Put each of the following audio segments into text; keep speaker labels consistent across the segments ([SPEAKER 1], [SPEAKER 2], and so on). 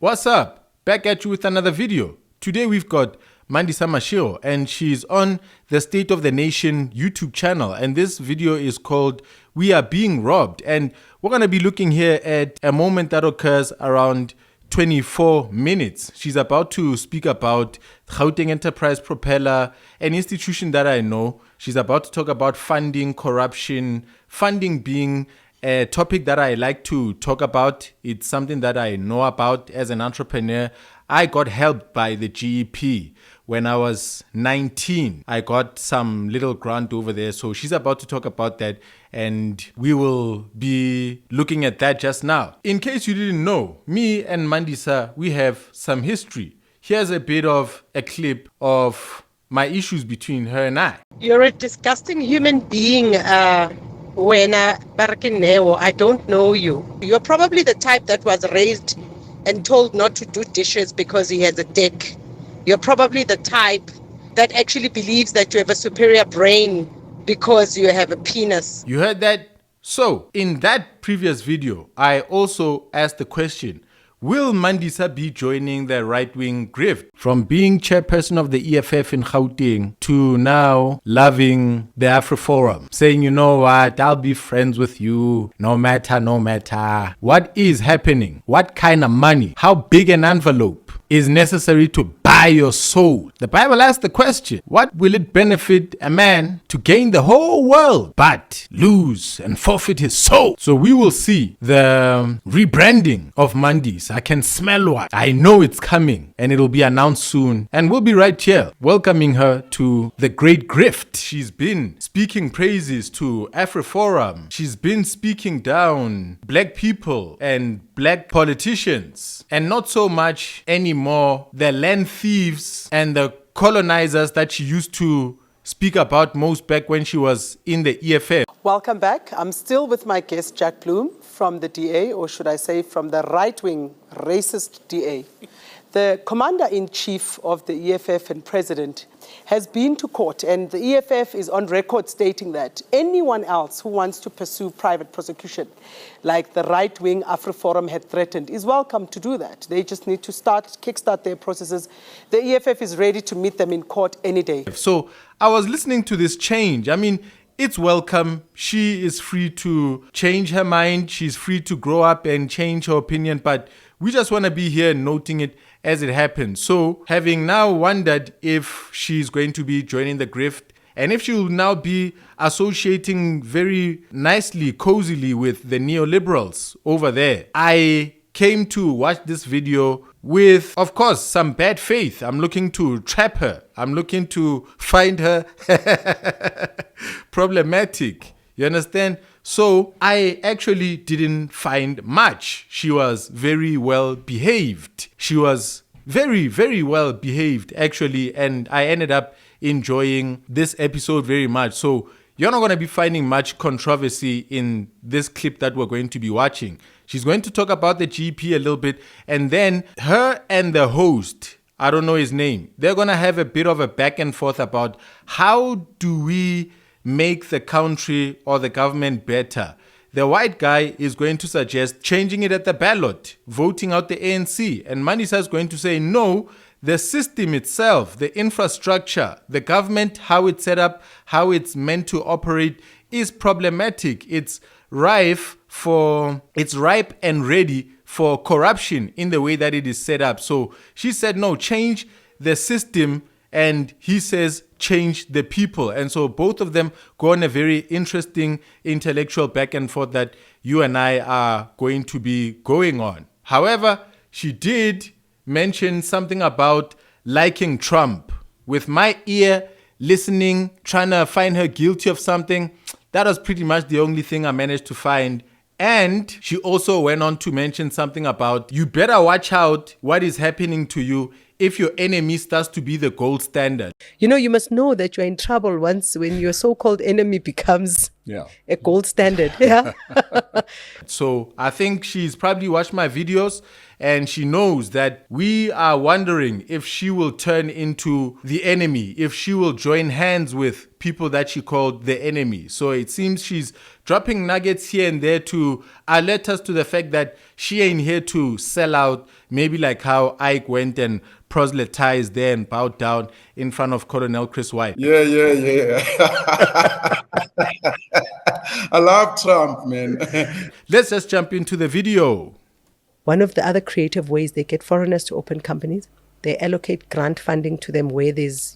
[SPEAKER 1] What's up? Back at you with another video. Today we've got Mandisa Mashego and she's on the State of the Nation YouTube channel, and this video is called We Are Being Robbed, and we're going to be looking here at a moment that occurs around 24 minutes. She's about to speak about Gauteng Enterprise Propeller, an institution that I know. She's about to talk about funding, corruption, funding being a topic that I like to talk about. It's something that I know about as an entrepreneur. I got helped by the GEP when I was 19. I got some little grant over there. So she's about to talk about that, and we will be looking at that just now. In case you didn't know, me and Mandisa, we have some history. Here's a bit of a clip of my issues between her and I.
[SPEAKER 2] You're a disgusting human being, Wena Barakinewo. I don't know you. You're probably the type that was raised and told not to do dishes because he has a dick. You're probably the type that actually believes that you have a superior brain because you have a penis.
[SPEAKER 1] You heard that? So, in that previous video, I also asked the question, will Mandisa be joining the right-wing grift? From being chairperson of the EFF in Gauteng to now loving the AfriForum, saying, you know what, I'll be friends with you no matter. What is happening? What kind of money? How big an envelope is necessary to buy your soul? The Bible asks the question, what will it benefit a man to gain the whole world but lose and forfeit his soul? So we will see the rebranding of Mandis. I can smell what. I know it's coming, and it'll be announced soon. And we'll be right here welcoming her to the great grift. She's been speaking praises to AfriForum. She's been speaking down black people and black politicians, and not so much anymore the land thieves and the colonizers that she used to speak about most back when she was in the EFF.
[SPEAKER 3] Welcome back. I'm still with my guest, Jack Bloom, from the DA, or should I say from the right-wing racist DA. The commander-in-chief of the EFF and president has been to court, and the EFF is on record stating that anyone else who wants to pursue private prosecution, like the right-wing AfriForum had threatened, is welcome to do that. They just need to kickstart their processes. The EFF is ready to meet them in court any day.
[SPEAKER 1] So I was listening to this change. I mean, it's welcome. She is free to change her mind. She's free to grow up and change her opinion, but we just want to be here noting it as it happens. So having now wondered if she's going to be joining the grift, and if she will now be associating very nicely, cozily with the neoliberals over there, I came to watch this video with, of course, some bad faith. I'm looking to trap her. I'm looking to find her problematic. You understand? So I actually didn't find much. She was very well behaved. She was very well behaved, actually, and I ended up enjoying this episode very much. So you're not going to be finding much controversy in this clip that we're going to be watching. She's going to talk about the GP a little bit, and then her and the host, I don't know his name, they're going to have a bit of a back and forth about how do we make the country or the government better. The white guy is going to suggest changing it at the ballot, voting out the ANC. And Mandisa is going to say, no, the system itself, the infrastructure, the government, how it's set up, how it's meant to operate is problematic. It's ripe and ready for corruption in the way that it is set up. So she said, no, change the system. And he says, change the people. And so both of them go on a very interesting intellectual back and forth that you and I are going to be going on. However, she did mention something about liking Trump. With my ear listening, trying to find her guilty of something, that was pretty much the only thing I managed to find. And she also went on to mention something about you better watch out what is happening to you if your enemy starts to be the gold standard.
[SPEAKER 2] You know, you must know that you're in trouble when your so-called enemy becomes a gold standard. Yeah.
[SPEAKER 1] So I think she's probably watched my videos and she knows that we are wondering if she will turn into the enemy, if she will join hands with people that she called the enemy. So it seems she's dropping nuggets here and there to alert us to the fact that she ain't here to sell out, maybe like how Ike went and proselytized there and bowed down in front of Colonel Chris White.
[SPEAKER 4] Yeah. I love Trump, man.
[SPEAKER 1] Let's just jump into the video.
[SPEAKER 2] One of the other creative ways they get foreigners to open companies, they allocate grant funding to them where there's,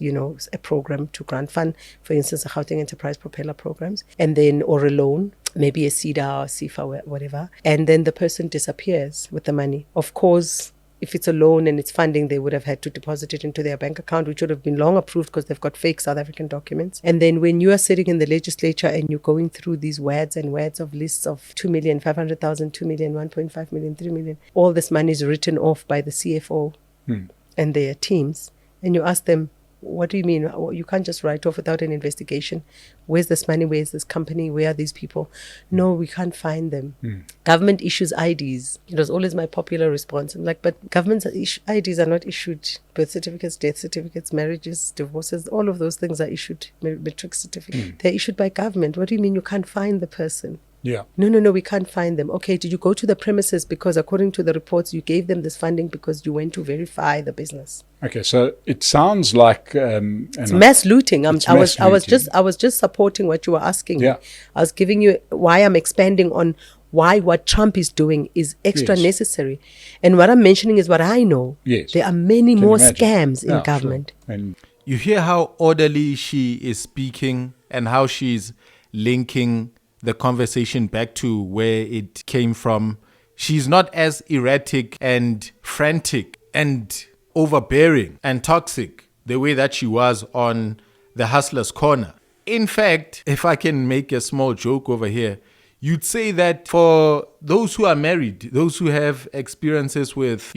[SPEAKER 2] a program to grant fund, for instance, the Gauteng Enterprise Propeller programs, and then, or a loan, maybe a CEDA or CIFA, whatever, and then the person disappears with the money. Of course, if it's a loan and it's funding, they would have had to deposit it into their bank account, which would have been long approved because they've got fake South African documents. And then when you are sitting in the legislature and you're going through these words and words of lists of 2 million, 500,000, 2 million, 1.5 million, 3 million, all this money is written off by the CFO and their teams. And you ask them, what do you mean? You can't just write off without an investigation. Where's this money? Where's this company? Where are these people? No, we can't find them. Government issues IDs. It was always my popular response. I'm like, but government IDs are not issued. Birth certificates, death certificates, marriages, divorces, all of those things are issued. Matric certificates. They're issued by government. What do you mean you can't find the person?
[SPEAKER 5] Yeah.
[SPEAKER 2] No, we can't find them. Okay, did you go to the premises because according to the reports, you gave them this funding because you went to verify the business?
[SPEAKER 5] Okay, so it sounds like
[SPEAKER 2] it's mass looting. I was just supporting what you were asking.
[SPEAKER 5] Yeah.
[SPEAKER 2] I was giving you why I'm expanding on why what Trump is doing is extra necessary. And what I'm mentioning is what I know.
[SPEAKER 5] Yes.
[SPEAKER 2] There are many more scams in government.
[SPEAKER 5] Sure. And
[SPEAKER 1] You hear how orderly she is speaking and how she's linking the conversation back to where it came from. She's not as erratic and frantic and overbearing and toxic the way that she was on the Hustler's Corner. In fact, if I can make a small joke over here, you'd say that for those who are married, those who have experiences with,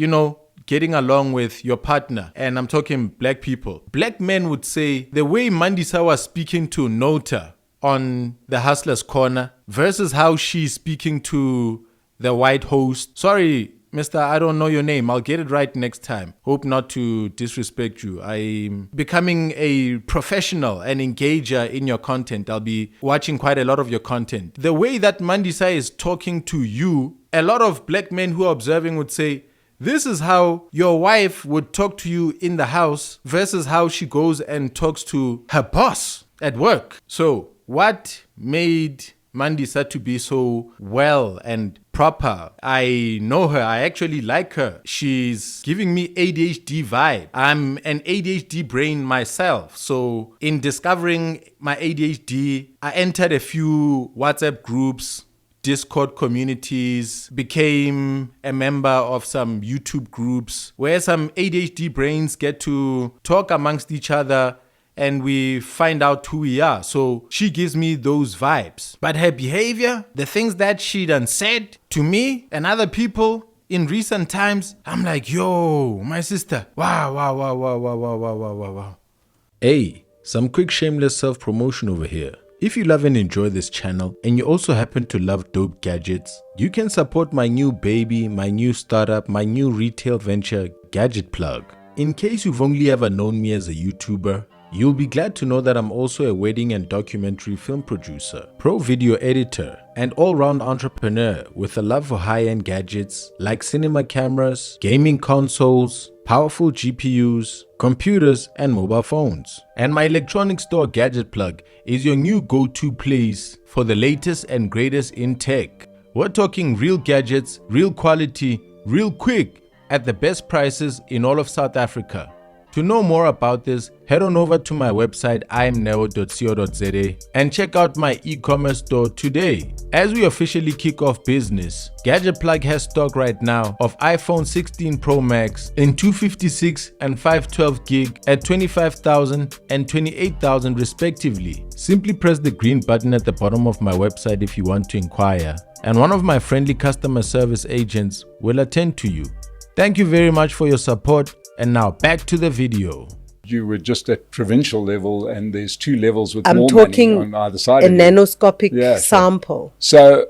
[SPEAKER 1] getting along with your partner, and I'm talking black people, black men would say the way Mandisa was speaking to Nota on the Hustler's Corner versus how she's speaking to the white host. Sorry, Mr. I don't know your name. I'll get it right next time. Hope not to disrespect you. I'm becoming a professional and engager in your content. I'll be watching quite a lot of your content. The way that Mandisa is talking to you, a lot of black men who are observing would say, this is how your wife would talk to you in the house versus how she goes and talks to her boss at work. So what made Mandisa to be so well and proper? I know her. I actually like her. She's giving me ADHD vibe. I'm an ADHD brain myself. So in discovering my ADHD, I entered a few WhatsApp groups, Discord communities, became a member of some YouTube groups where some ADHD brains get to talk amongst each other and we find out who we are. So she gives me those vibes. But her behavior, the things that she done said to me and other people in recent times, I'm like, yo, my sister, wow. Hey, some quick shameless self-promotion over here. If you love and enjoy this channel and you also happen to love dope gadgets, you can support my new baby, my new startup, my new retail venture, Gadget Plug. In case you've only ever known me as a YouTuber, you'll be glad to know that I'm also a wedding and documentary film producer, pro video editor, and all-round entrepreneur with a love for high-end gadgets like cinema cameras, gaming consoles, powerful GPUs, computers, and mobile phones. And my electronics store Gadget Plug is your new go-to place for the latest and greatest in tech. We're talking real gadgets, real quality, real quick, at the best prices in all of South Africa. To know more about this, head on over to my website imneo.co.za and check out my e-commerce store today. As we officially kick off business, Gadget Plug has stock right now of iPhone 16 Pro Max in 256 and 512 gig at 25,000 and 28,000 respectively. Simply press the green button at the bottom of my website if you want to inquire, and one of my friendly customer service agents will attend to you. Thank you very much for your support. And now back to the video.
[SPEAKER 5] you were just at provincial level and there's 2 levels with
[SPEAKER 3] I'm
[SPEAKER 5] more
[SPEAKER 3] talking
[SPEAKER 5] money on either side
[SPEAKER 3] a
[SPEAKER 5] of you.
[SPEAKER 3] nanoscopic
[SPEAKER 5] Yeah, sure.
[SPEAKER 3] sample.
[SPEAKER 5] So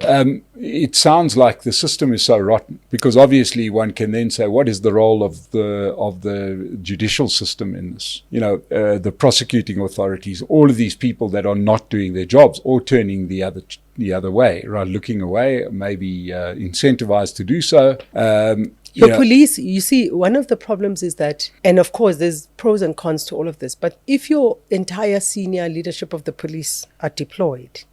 [SPEAKER 5] it sounds like the system is so rotten, because obviously one can then say, what is the role of the judicial system in this? You know, the prosecuting authorities, all of these people that are not doing their jobs or turning the other way, right, looking away, maybe incentivized to do so.
[SPEAKER 3] The police, you see, one of the problems is that, and of course there's pros and cons to all of this, but if your entire senior leadership of the police are deployed,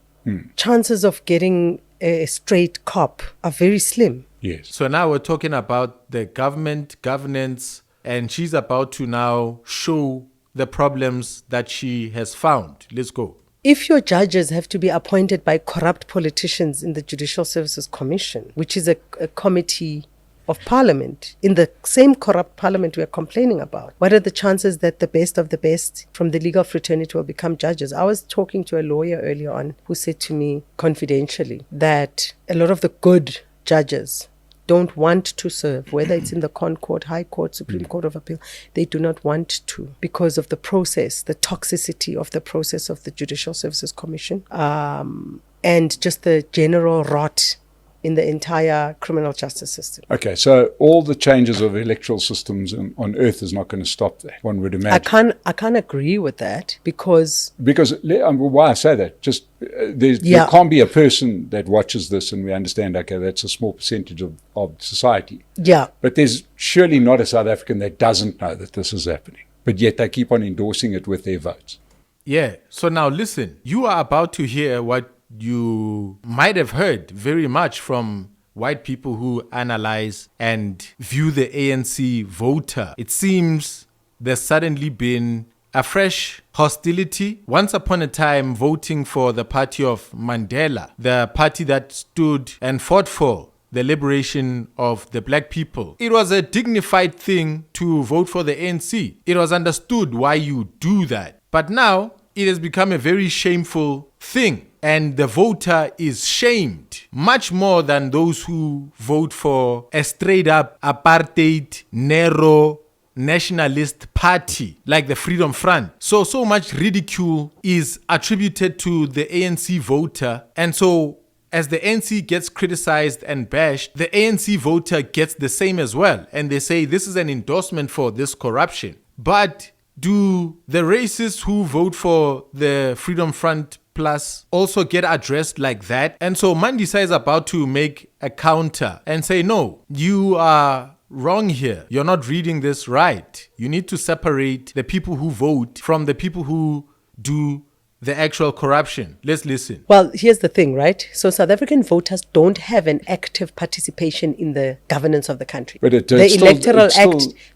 [SPEAKER 3] chances of getting a straight cop are very slim.
[SPEAKER 5] Yes.
[SPEAKER 1] So now we're talking about the government governance, and she's about to now show the problems that she has found. Let's go.
[SPEAKER 3] If your judges have to be appointed by corrupt politicians in the Judicial Services Commission, which is a committee of parliament, in the same corrupt parliament we are complaining about, what are the chances that the best of the best from the legal fraternity will become judges? I was talking to a lawyer earlier on who said to me confidentially that a lot of the good judges don't want to serve, whether it's in the Court, High Court, Supreme Court of Appeal. They do not want to because of the process, the toxicity of the process of the Judicial Services Commission, and just the general rot in the entire criminal justice system.
[SPEAKER 5] Okay, so all the changes of electoral systems on earth is not going to stop that, one would imagine.
[SPEAKER 3] I can't agree with that because
[SPEAKER 5] why I say that, just there can't be a person that watches this and we understand, okay, that's a small percentage of society.
[SPEAKER 3] Yeah.
[SPEAKER 5] But there's surely not a South African that doesn't know that this is happening, but yet they keep on endorsing it with their votes.
[SPEAKER 1] Yeah. So now listen, you are about to hear what you might have heard very much from white people who analyze and view the ANC voter. It seems there's suddenly been a fresh hostility. Once upon a time, voting for the party of Mandela, the party that stood and fought for the liberation of the black people, it was a dignified thing to vote for the ANC. It was understood why you do that. But now it has become a very shameful thing. And the voter is shamed much more than those who vote for a straight up apartheid, narrow, nationalist party like the Freedom Front. So much ridicule is attributed to the ANC voter. And so as the ANC gets criticized and bashed, the ANC voter gets the same as well. And they say this is an endorsement for this corruption. But do the racists who vote for the Freedom Front Plus also get addressed like that? And so Mandisa is about to make a counter and say, no, you are wrong here. You're not reading this right. You need to separate the people who vote from the people who do the actual corruption. Let's listen.
[SPEAKER 3] Well, here's the thing, right? So South African voters don't have an active participation in the governance of the country.
[SPEAKER 5] But
[SPEAKER 3] the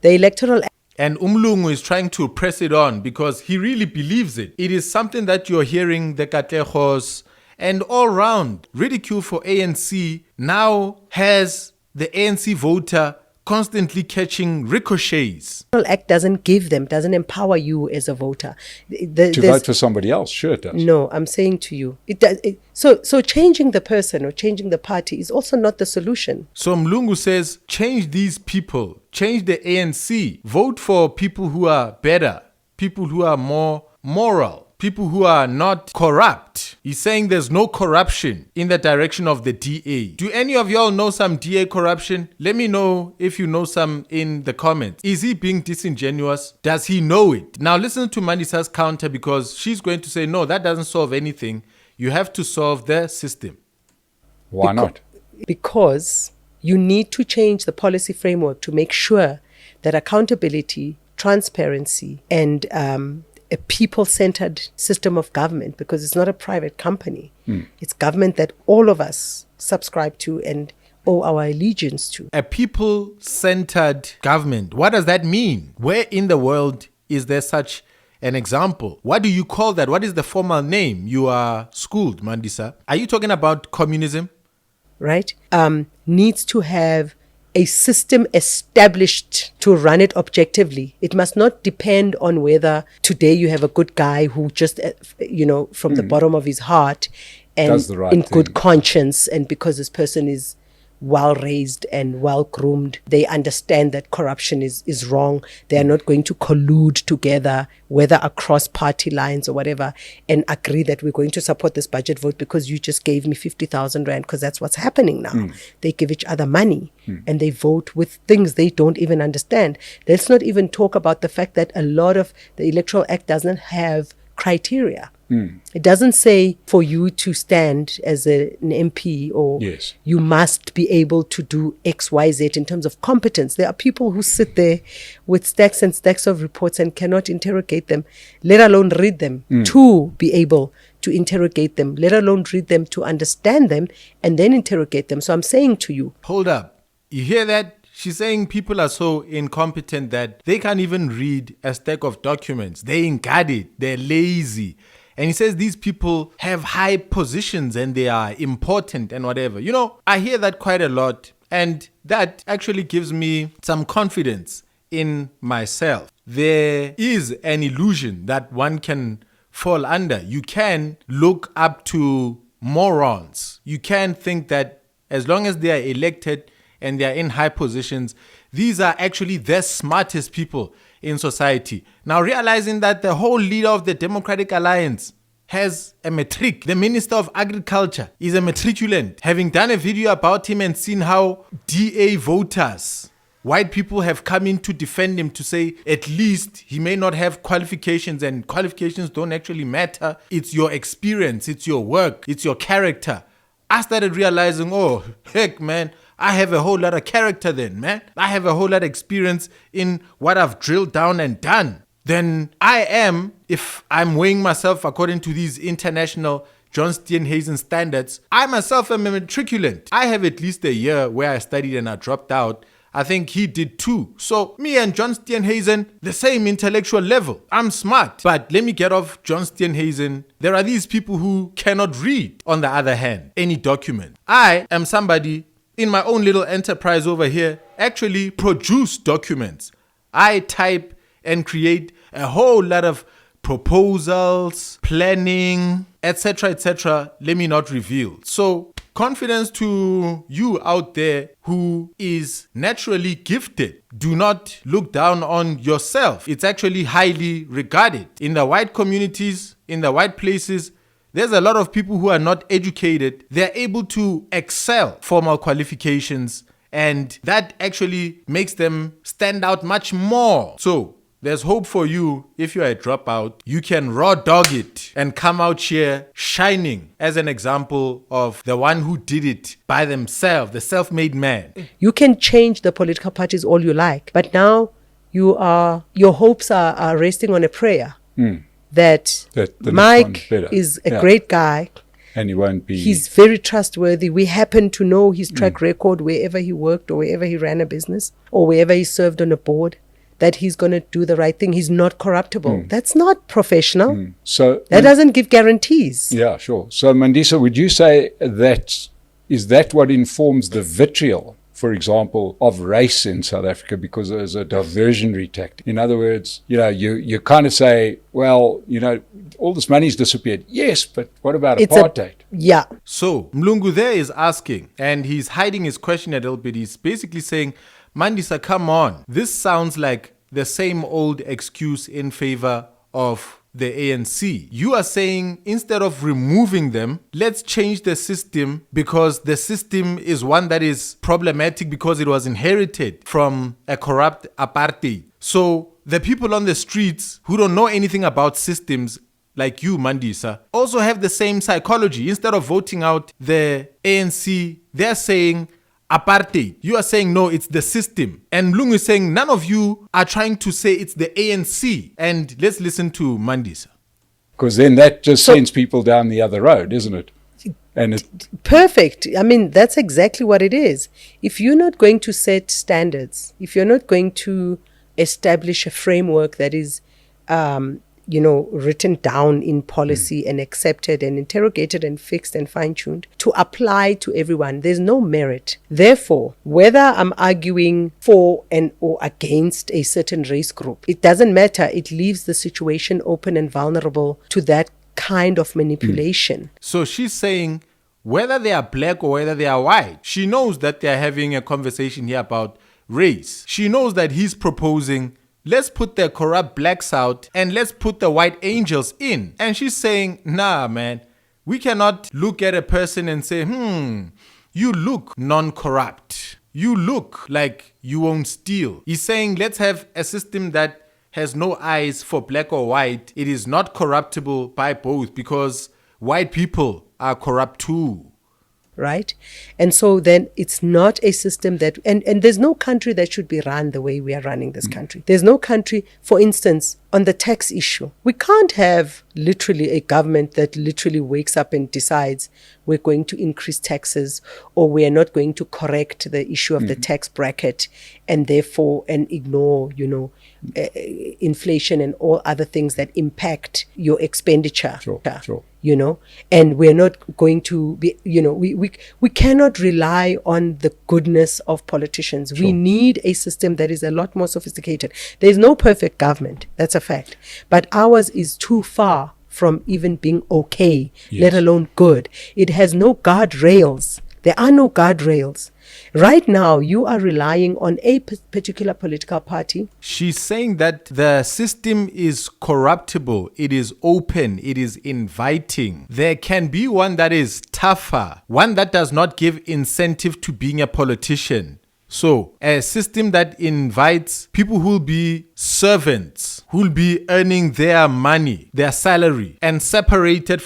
[SPEAKER 3] electoral act.
[SPEAKER 1] And Umlungu is trying to press it on because he really believes it. It is something that you're hearing the Katlehos and all round ridicule for ANC now has the ANC voter constantly catching ricochets.
[SPEAKER 3] The Act doesn't empower you as a voter.
[SPEAKER 5] To vote for somebody else, sure it does.
[SPEAKER 3] No, I'm saying to you, it does. So changing the person or changing the party is also not the solution.
[SPEAKER 1] So Mlungu says, change these people, change the ANC, vote for people who are better, people who are more moral, people who are not corrupt. He's saying there's no corruption in the direction of the DA. Do any of y'all know some DA corruption? Let me know if you know some in the comments. Is he being disingenuous? Does he know it? Now listen to Mandisa's counter, because she's going to say, no, that doesn't solve anything. You have to solve the system.
[SPEAKER 5] Why not?
[SPEAKER 3] Because you need to change the policy framework to make sure that accountability, transparency, and a people-centered system of government, because it's not a private company. It's government that all of us subscribe to and owe our allegiance to.
[SPEAKER 1] A people-centered government. What does that mean? Where in the world is there such an example? What do you call that? What is the formal name? You are schooled, Mandisa. Are you talking about communism?
[SPEAKER 3] Right? Needs to have a system established to run it objectively. It must not depend on whether today you have a good guy who just, from the bottom of his heart and
[SPEAKER 5] does the right
[SPEAKER 3] in
[SPEAKER 5] thing.
[SPEAKER 3] good conscience, and because this person is
[SPEAKER 2] well raised and well groomed. They understand that corruption is wrong. They are not going to collude together, whether across party lines or whatever, and agree that we're going to support this budget vote because you just gave me 50,000 rand, because that's what's happening now. They give each other money and they vote with things they don't even understand. Let's not even talk about the fact that a lot of the Electoral Act doesn't have criteria. It doesn't say for you to stand as an MP or you must be able to do X, Y, Z in terms of competence. There are people who sit there with stacks and stacks of reports and cannot interrogate them, let alone read them to be able to interrogate them, let alone read them to understand them and then interrogate them. So I'm saying to you,
[SPEAKER 1] hold up. You hear that? She's saying people are so incompetent that they can't even read a stack of documents. They ain't got it. They're lazy. And he says these people have high positions and they are important and whatever. You know, I hear that quite a lot. And that actually gives me some confidence in myself. There is an illusion that one can fall under. You can look up to morons. You can think that as long as they are elected and they are in high positions, these are actually the smartest people in society. Now, realizing that the whole leader of the Democratic Alliance has a matric, the Minister of Agriculture is a matriculant, having done a video about him and seen how DA voters, white people, have come in to defend him, to say at least he may not have qualifications and qualifications don't actually matter. It's your experience, it's your work, it's your character. I started realizing, oh, heck, man, I have a whole lot of character then, man. I have a whole lot of experience in what I've drilled down and done. Then I am, if I'm weighing myself according to these international John Steenhuisen standards, I myself am a matriculant. I have at least a year where I studied and I dropped out. I think he did too. So me and John Steenhuisen, the same intellectual level. I'm smart. But let me get off John Steenhuisen. There are these people who cannot read, on the other hand, any document. I am somebody in my own little enterprise over here, actually produce documents. I type and create a whole lot of proposals, planning, etc. Let me not reveal. So confidence to you out there who is naturally gifted. Do not look down on yourself. It's actually highly regarded. In the white communities, in the white places, there's a lot of people who are not educated. They're able to excel formal qualifications, and that actually makes them stand out much more. So there's hope for you. If you're a dropout, you can raw dog it and come out here shining as an example of the one who did it by themselves, the self-made man.
[SPEAKER 2] You can change the political parties all you like, but now your hopes are resting on a prayer. That Mike is a great guy.
[SPEAKER 5] And he won't be.
[SPEAKER 2] He's very trustworthy. We happen to know his track record wherever he worked or wherever he ran a business or wherever he served on a board, that he's going to do the right thing. He's not corruptible. That's not professional.
[SPEAKER 5] So
[SPEAKER 2] that doesn't give guarantees.
[SPEAKER 5] Yeah, sure. So Mandisa, would you say that is that what informs the vitriol, for example, of race in South Africa, because there's a diversionary tactic? In other words, you kind of say, well, all this money's disappeared. Yes, but what about apartheid?
[SPEAKER 1] So Mlungu there is asking, and he's hiding his question a little bit. He's basically saying, Mandisa, come on. This sounds like the same old excuse in favor of the ANC. You are saying instead of removing them, let's change the system, because the system is one that is problematic because it was inherited from a corrupt apartheid. So the people on the streets who don't know anything about systems, like you, Mandisa, also have the same psychology. Instead of voting out the ANC, they're saying apartheid. You are saying, no, it's the system. And Mlungu is saying, none of you are trying to say it's the ANC. And let's listen to Mandisa.
[SPEAKER 5] Because then that just sends people down the other road, isn't it? And
[SPEAKER 2] perfect. I mean, that's exactly what it is. If you're not going to set standards, if you're not going to establish a framework that is written down in policy and accepted and interrogated and fixed and fine-tuned to apply to everyone, there's no merit. Therefore, whether I'm arguing for and or against a certain race group, it doesn't matter. It leaves the situation open and vulnerable to that kind of manipulation.
[SPEAKER 1] So she's saying, whether they are black or whether they are white. She knows that they are having a conversation here about race. She knows that he's proposing, let's put the corrupt blacks out and let's put the white angels in. And she's saying, nah, man, we cannot look at a person and say, you look non-corrupt. You look like you won't steal. He's saying, let's have a system that has no eyes for black or white. It is not corruptible by both because white people are corrupt too.
[SPEAKER 2] Right? And so then it's not a system that, and there's no country that should be run the way we are running this country. There's no country, for instance, on the tax issue. We can't have literally a government that literally wakes up and decides we're going to increase taxes or we are not going to correct the issue of the tax bracket and therefore ignore, inflation and all other things that impact your expenditure.
[SPEAKER 5] Sure.
[SPEAKER 2] And we're not going to be, we cannot rely on the goodness of politicians.
[SPEAKER 5] Sure.
[SPEAKER 2] We need a system that is a lot more sophisticated. There's no perfect government. That's a fact. But ours is too far from even being okay, let alone good. It has no guardrails. There are no guardrails. Right now, you are relying on a particular political party.
[SPEAKER 1] She's saying that the system is corruptible, it is open, it is inviting. There can be one that is tougher, one that does not give incentive to being a politician. So, a system that invites people who will be servants, who will be earning their money, their salary, and separated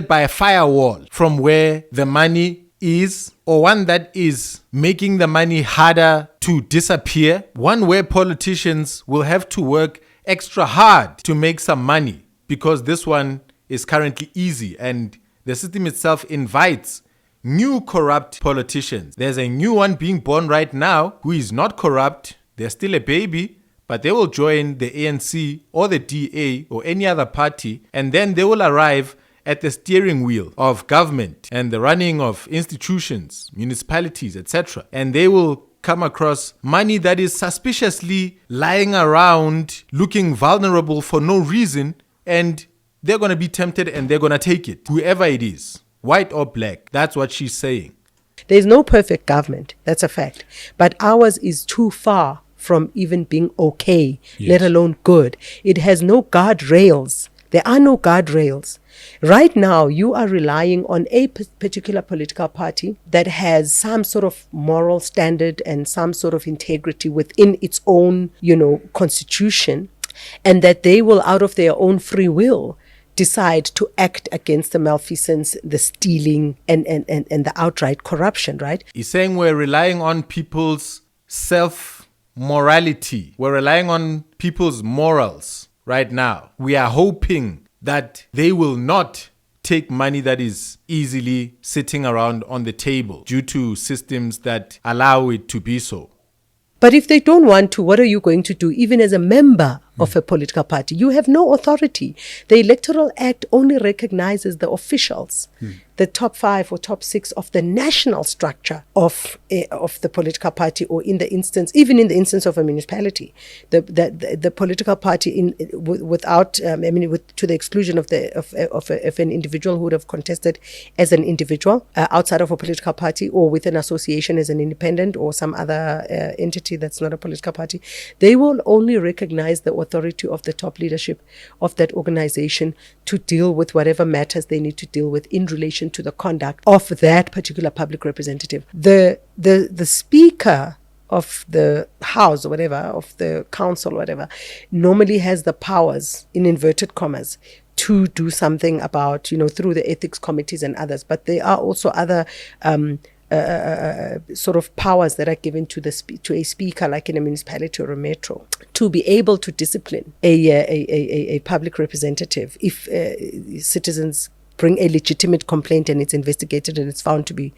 [SPEAKER 1] by a firewall from where the money is, or one that is making the money harder to disappear, one where politicians will have to work extra hard to make some money because this one is currently easy and the system itself invites new corrupt politicians. There's a new one being born right now who is not corrupt. They're still a baby, but they will join the ANC or the DA or any other party, and then they will arrive at the steering wheel of government and the running of institutions, municipalities, etc. And they will come across money that is suspiciously lying around, looking vulnerable for no reason, and they're going to be tempted and they're going to take it, whoever it is, white or black. That's what she's saying.
[SPEAKER 2] There's no perfect government. That's a fact. But ours is too far from even being okay, let alone good. It has no guardrails. There are no guardrails. Right now, you are relying on a particular political party that has some sort of moral standard and some sort of integrity within its own, constitution, and that they will, out of their own free will, decide to act against the malfeasance, the stealing, and the outright corruption, right?
[SPEAKER 1] He's saying we're relying on people's self-morality. We're relying on people's morals right now. We are hoping that they will not take money that is easily sitting around on the table due to systems that allow it to be so.
[SPEAKER 2] But if they don't want to, what are you going to do? Even as a member of a political party, you have no authority. The Electoral Act only recognizes the officials, the top 5 or top 6 of the national structure of the political party, or even in the instance of a municipality, the political party to the exclusion of an individual who would have contested as an individual outside of a political party or with an association as an independent or some other entity that's not a political party. They will only recognize the authority of the top leadership of that organization to deal with whatever matters they need to deal with in relation to the conduct of that particular public representative. The speaker of the house or whatever, of the council or whatever, normally has the powers, in inverted commas, to do something about, through the ethics committees and others. But there are also other sort of powers that are given to a speaker, like in a municipality or a metro, to be able to discipline a public representative if citizens bring a legitimate complaint and it's investigated and it's found to be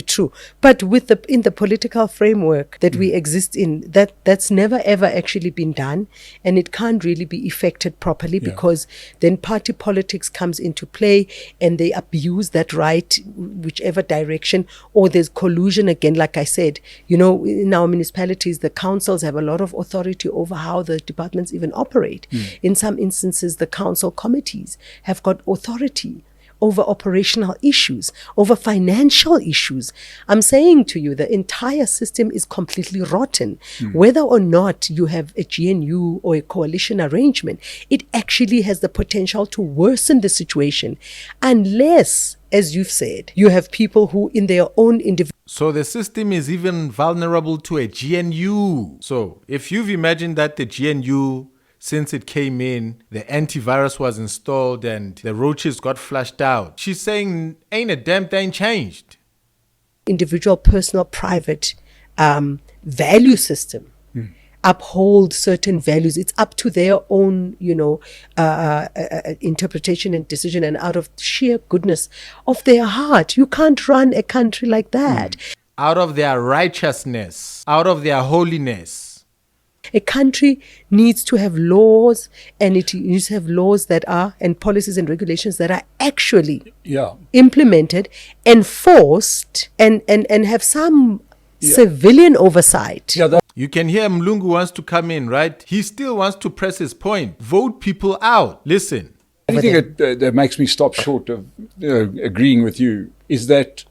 [SPEAKER 2] true. But in the political framework that we exist in, that's never ever actually been done, and it can't really be effected properly because then party politics comes into play and they abuse that right whichever direction, or there's collusion again. Like I said, in our municipalities, the councils have a lot of authority over how the departments even operate. In some instances, the council committees have got authority over operational issues, over financial issues. I'm saying to you, the entire system is completely rotten. Whether or not you have a GNU or a coalition arrangement, it actually has the potential to worsen the situation unless, as you've said, you have people who in their own individual.
[SPEAKER 1] So the system is even vulnerable to a GNU. So if you've imagined that the GNU, since it came in, the antivirus was installed and the roaches got flushed out, she's saying ain't a damn thing changed.
[SPEAKER 2] Individual, personal, private value system. Uphold certain values. It's up to their own, interpretation and decision, and out of sheer goodness of their heart. You can't run a country like that.
[SPEAKER 1] Out of their righteousness, out of their holiness.
[SPEAKER 2] A country needs to have laws, and it needs to have laws that are, and policies and regulations that are actually implemented, enforced, and have some civilian oversight.
[SPEAKER 1] You can hear Mlungu wants to come in, right? He still wants to press his point. Vote people out. Listen.
[SPEAKER 5] The only thing that makes me stop short of agreeing with you is that,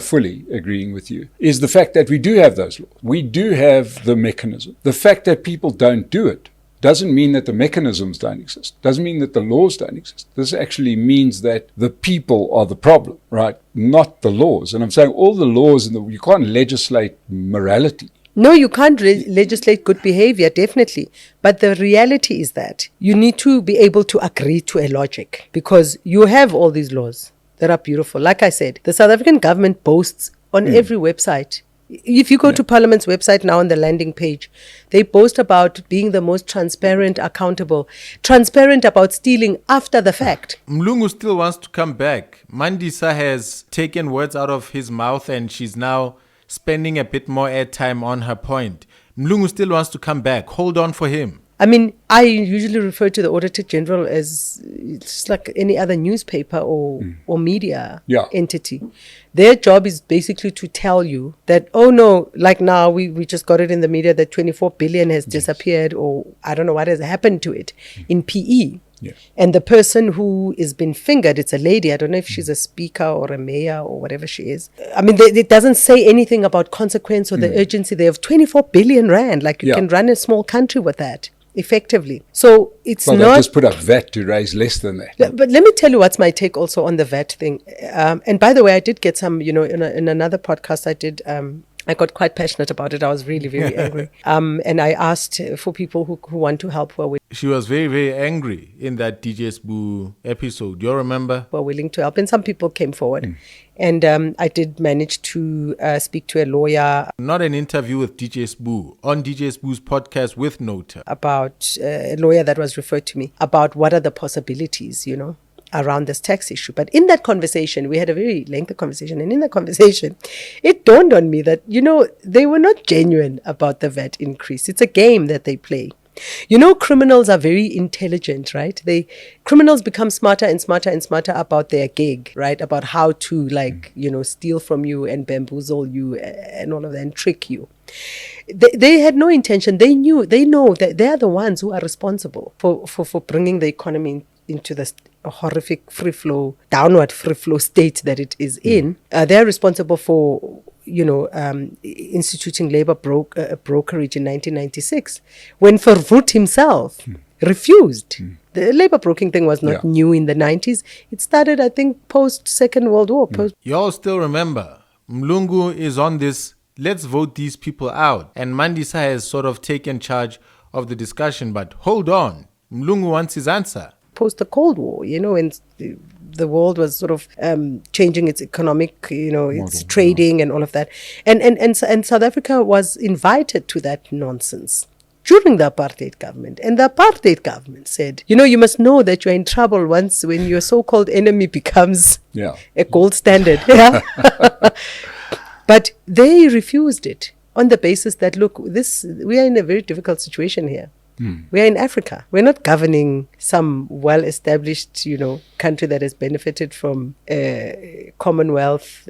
[SPEAKER 5] fully agreeing with you, is the fact that we do have those laws. We do have the mechanism. The fact that people don't do it doesn't mean that the mechanisms don't exist. Doesn't mean that the laws don't exist. This actually means that the people are the problem, right? Not the laws. And I'm saying all the laws, you can't legislate morality.
[SPEAKER 2] No, you can't legislate good behavior, definitely. But the reality is that you need to be able to agree to a logic, because you have all these laws that are beautiful. Like I said, the South African government boasts on every website. If you go to Parliament's website now on the landing page, they boast about being the most transparent, accountable, transparent about stealing after the fact.
[SPEAKER 1] Mlungu still wants to come back. Mandisa has taken words out of his mouth and she's now spending a bit more airtime on her point. Mlungu still wants to come back. Hold on for him.
[SPEAKER 2] I mean, I usually refer to the Auditor General as it's like any other newspaper or media entity. Their job is basically to tell you that, oh no, like now we just got it in the media that 24 billion has disappeared, or I don't know what has happened to it in PE.
[SPEAKER 5] Yeah.
[SPEAKER 2] And the person who is been fingered, it's a lady. I don't know if she's a speaker or a mayor or whatever she is. I mean, it doesn't say anything about consequence or the urgency. They have 24 billion rand. Like you can run a small country with that effectively. So it's not...
[SPEAKER 5] They just put up VAT to raise less than that.
[SPEAKER 2] But let me tell you what's my take also on the VAT thing. And by the way, I did get some, in another podcast I did... I got quite passionate about it. I was really, very angry. And I asked for people who want to help,
[SPEAKER 1] she was very, very angry in that DJ Sbu episode. Do you remember?
[SPEAKER 2] Were willing to help. And some people came forward. And I did manage to speak to a lawyer.
[SPEAKER 1] Not an interview with DJ Sbu. On DJ Sbu's podcast with Nota.
[SPEAKER 2] About a lawyer that was referred to me. About what are the possibilities, around this tax issue. But in that conversation, we had a very lengthy conversation. And in the conversation, it dawned on me that, they were not genuine about the VAT increase. It's a game that they play. Criminals are very intelligent, right? Criminals become smarter and smarter and smarter about their gig, right? About how to steal from you and bamboozle you and all of that and trick you. They had no intention. They know that they are the ones who are responsible for bringing the economy into this horrific downward free flow state that it is in. They're responsible for, instituting labor brokerage in 1996 when Verwoerd himself refused. The labor broking thing was not new in the 90s. It started, I think, post-Second World War.
[SPEAKER 1] Y'all still remember, Mlungu is on this, let's vote these people out. And Mandisa has sort of taken charge of the discussion. But hold on, Mlungu wants his answer.
[SPEAKER 2] Post the Cold War, when the world was sort of changing its economic, its trading and all of that. And South Africa was invited to that nonsense during the apartheid government. And the apartheid government said, you must know that you're in trouble when your so-called enemy becomes a gold standard. But they refused it on the basis that, look, we are in a very difficult situation here. We are in Africa. We're not governing some well-established, country that has benefited from Commonwealth,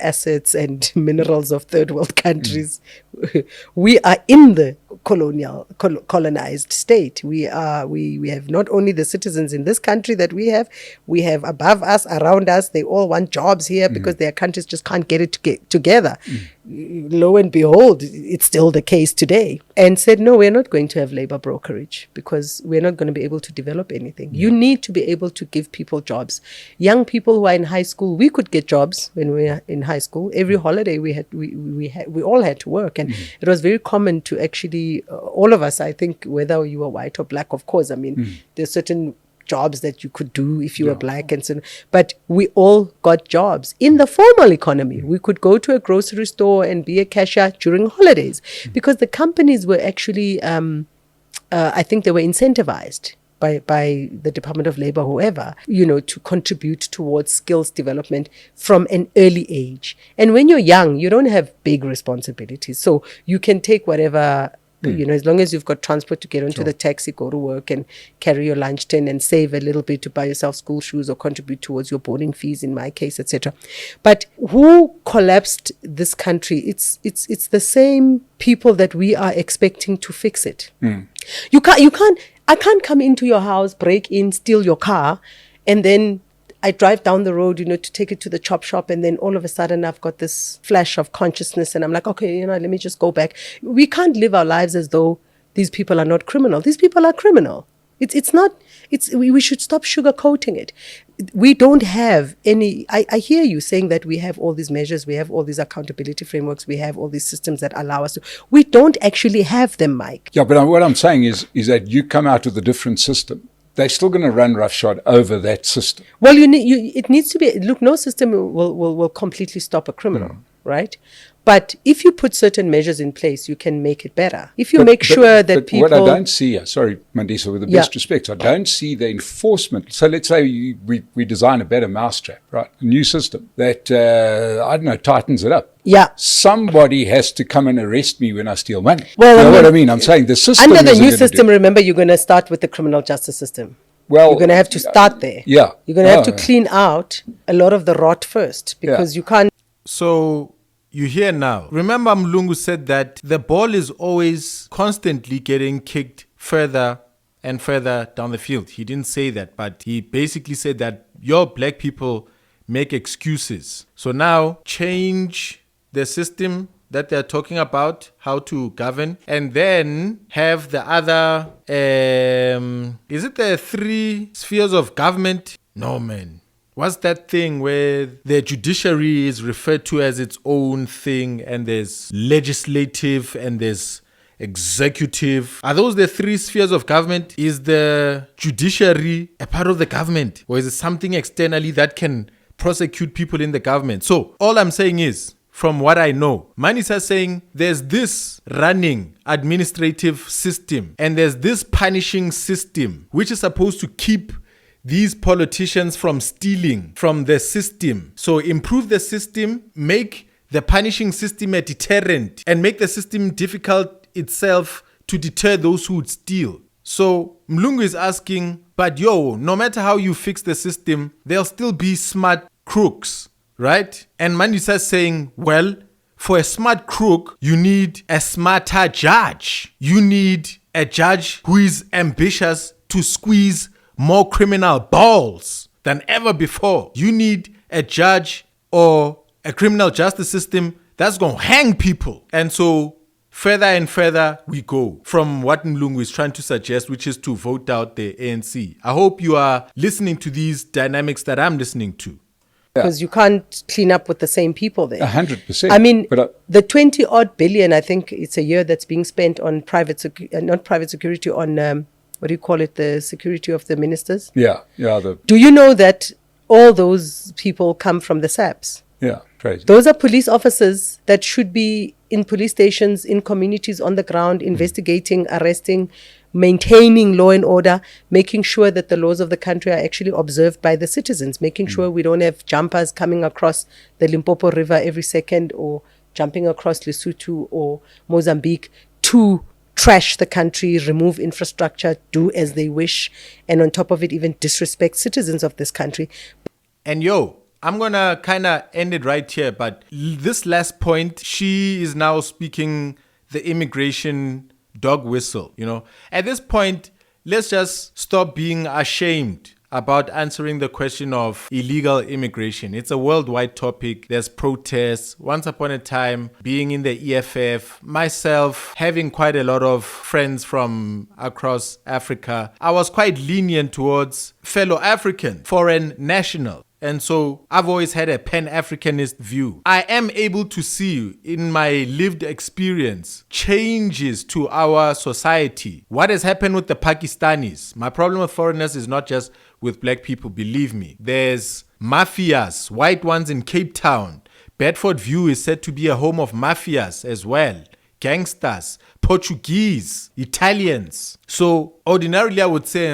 [SPEAKER 2] assets and minerals of third world countries
[SPEAKER 3] we are in the colonized state. We have not only the citizens in this country that we have above us, around us. They all want jobs here because their countries just can't get it together. Lo and behold, it's still the case today. And said, no, we're not going to have labor brokerage because we're not going to be able to develop anything. You need to be able to give people jobs. Young people who are in high school, we could get jobs when we were in high school. Every holiday we all had to work, and it was very common to actually all of us. I think whether you were white or black, of course. I mean, there's certain jobs that you could do if you were black and so on. But we all got jobs in the formal economy. We could go to a grocery store and be a cashier during holidays because the companies were actually, I think they were incentivized by the Department of Labor, whoever, to contribute towards skills development from an early age. And when you're young, you don't have big responsibilities. So you can take whatever, as long as you've got transport to get onto the taxi, go to work and carry your lunch tin and save a little bit to buy yourself school shoes or contribute towards your boarding fees, in my case, etc. But who collapsed this country? It's the same people that we are expecting to fix it. I can't come into your house, break in, steal your car, and then I drive down the road, to take it to the chop shop, and then all of a sudden I've got this flash of consciousness and I'm like, okay, let me just go back. We can't live our lives as though these people are not criminal. These people are criminal. We should stop sugarcoating it. We don't have any, I hear you saying that we have all these measures, we have all these accountability frameworks, we have all these systems that allow us to, we don't actually have them, Mike.
[SPEAKER 5] Yeah, but what I'm saying is that you come out with a different system. They're still going to run roughshod over that system.
[SPEAKER 3] Well, it needs to be, look, no system will completely stop a criminal, right? But if you put certain measures in place, you can make it better. If you make sure that people...
[SPEAKER 5] What I don't see, sorry, Mandisa, with the best respect, I don't see the enforcement. So let's say we design a better mousetrap, right? A new system that, tightens it up.
[SPEAKER 3] Yeah.
[SPEAKER 5] Somebody has to come and arrest me when I steal money.
[SPEAKER 3] Well,
[SPEAKER 5] you know what I mean? I'm saying the system...
[SPEAKER 3] Under the new system, remember, you're going to start with the criminal justice system. Well, you're going to have to start there.
[SPEAKER 5] Yeah.
[SPEAKER 3] You're going to have to clean out a lot of the rot first because you can't...
[SPEAKER 1] So... You hear now. Remember, Mlungu said that the ball is always constantly getting kicked further and further down the field. He didn't say that, but he basically said that your black people make excuses. So now change the system that they're talking about, how to govern, and then have the other, is it the 3 spheres of government? No, man. What's that thing where the judiciary is referred to as its own thing and there's legislative and there's executive? Are those the 3 spheres of government? Is the judiciary a part of the government? Or is it something externally that can prosecute people in the government? So all I'm saying is, from what I know, Mandisa is saying there's this running administrative system and there's this punishing system which is supposed to keep these politicians from stealing from the system. So improve the system, make the punishing system a deterrent, and make the system difficult itself to deter those who would steal. So Mlungu is asking, but no matter how you fix the system, there'll still be smart crooks, right? And Mandisa is saying, well, for a smart crook, you need a smarter judge. You need a judge who is ambitious to squeeze more criminal balls than ever before. You need a judge or a criminal justice system that's going to hang people. And so further and further we go from what Mlungu is trying to suggest, which is to vote out the ANC. I hope you are listening to these dynamics that I'm listening to.
[SPEAKER 3] Because you can't clean up with the same people there.
[SPEAKER 5] 100%.
[SPEAKER 3] I mean, the 20-odd billion, I think it's a year that's being spent on not private security, on... what do you call it, the security of the ministers?
[SPEAKER 5] Yeah.
[SPEAKER 3] Do you know that all those people come from the SAPs?
[SPEAKER 5] Yeah, crazy.
[SPEAKER 3] Those are police officers that should be in police stations, in communities on the ground, investigating, arresting, maintaining law and order, making sure that the laws of the country are actually observed by the citizens, making sure we don't have jumpers coming across the Limpopo River every second or jumping across Lesotho or Mozambique to trash the country, remove infrastructure, do as they wish, and on top of it, even disrespect citizens of this country.
[SPEAKER 1] And I'm going to kind of end it right here. But this last point, she is now speaking the immigration dog whistle. At this point, let's just stop being ashamed about answering the question of illegal immigration. It's a worldwide topic. There's protests. Once upon a time, being in the EFF, myself having quite a lot of friends from across Africa, I was quite lenient towards fellow African, foreign national. And so I've always had a Pan-Africanist view. I am able to see in my lived experience changes to our society. What has happened with the Pakistanis? My problem with foreigners is not just with black people, believe me. There's mafias, white ones in Cape Town. Bedford View is said to be a home of mafias as well. Gangsters, Portuguese, Italians. So ordinarily I would say,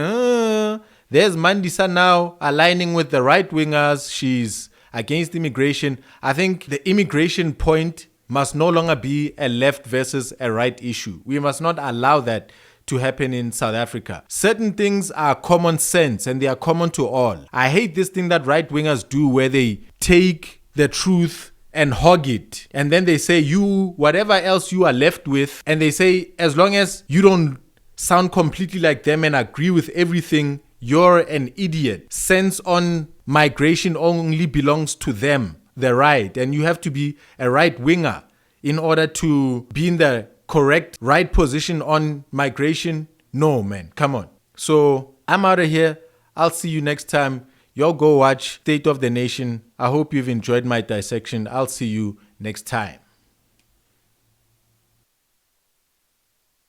[SPEAKER 1] there's Mandisa now aligning with the right-wingers. She's against immigration. I think the immigration point must no longer be a left versus a right issue. We must not allow that to happen in South Africa. Certain things are common sense and they are common to all. I hate this thing that right-wingers do where they take the truth and hog it. And then they say, whatever else you are left with, and they say, as long as you don't sound completely like them and agree with everything, you're an idiot. Sense on migration only belongs to them, the right. And you have to be a right winger in order to be in the correct right position on migration. No, man, come on. So I'm out of here. I'll see you next time. Y'all go watch State of the Nation. I hope you've enjoyed my dissection. I'll see you next time.